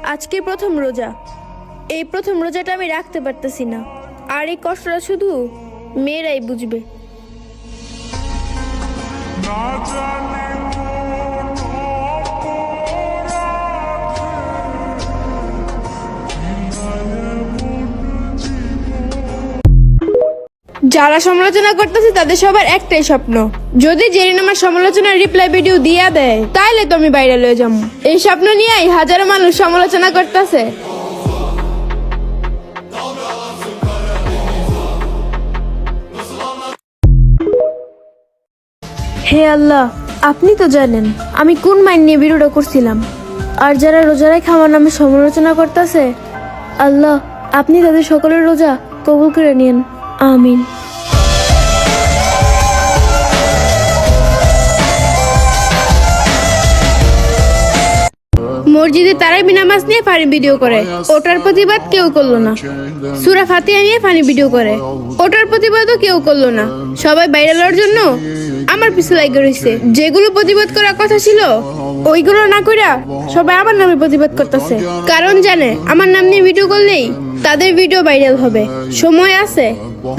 আজকে প্রথম রোজা। এই প্রথম রোজাটা আমি রাখতে পারতেছি না, আর এই কষ্টটা শুধু মেয়েরাই বুঝবে। যারা সমালোচনা করতেছে তাদের সবার একটাই স্বপ্ন, যদি জেরিন আমার সমালোচনার রিপ্লাই ভিডিও দিয়া দেয় তাইলে তো আমি বাইরে লয়ে যাবো। এই স্বপ্ন নিয়েই হাজারো মানুষ সমালোচনা করতেছে। হে আল্লাহ, আপনি তো জানেন আমি কোন মাইন্ড নিয়ে ভিডিওটা করছিলাম, আর যারা রোজা রেখে আমার নামে সমালোচনা করতেছে, আল্লাহ আপনি তাদের সকলের রোজা কবুল করে নিন, আমিন। মসজিদে তারাবি নামাজ নিয়ে ফানি ভিডিও করে, ওটার প্রতিবাদ কেউ করলো না। সূরা ফাতিহা নিয়ে ফানি ভিডিও করে, ওটার প্রতিবাদও কেউ করলো না। সবাই ভাইরালের জন্য আমার পিছু লাগিয়ে রয়েছে। যেগুলো প্রতিবাদ করার কথা ছিল ওইগুলো না কইরা সবাই আমার নামে প্রতিবাদ করতেছে, কারণ জানে আমার নাম নিয়ে ভিডিও করলেই তাদের ভিডিও ভাইরাল হবে। সময় আছে,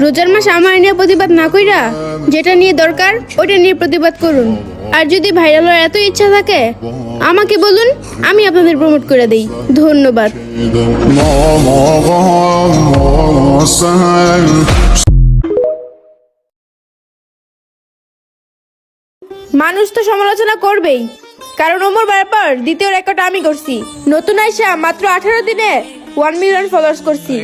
রোজার মাসে আমার নিয়ে প্রতিবাদ না কইরা যেটা নিয়ে দরকার ওইটা নিয়ে প্রতিবাদ করুন। আর যদি ভাইরাল হওয়ার এত ইচ্ছা থাকে আমাকে বলুন, আমি আপনাদের প্রমোট করে দেই। ধন্যবাদ। মানুষ তো সমালোচনা করবেই, কারণ ওমর ব্যাপার দ্বিতীয় রেকর্ড আমি করছি। নতুন আইসা মাত্র 18 দিনে 1 মিলিয়ন ফলোয়ার্স করছি।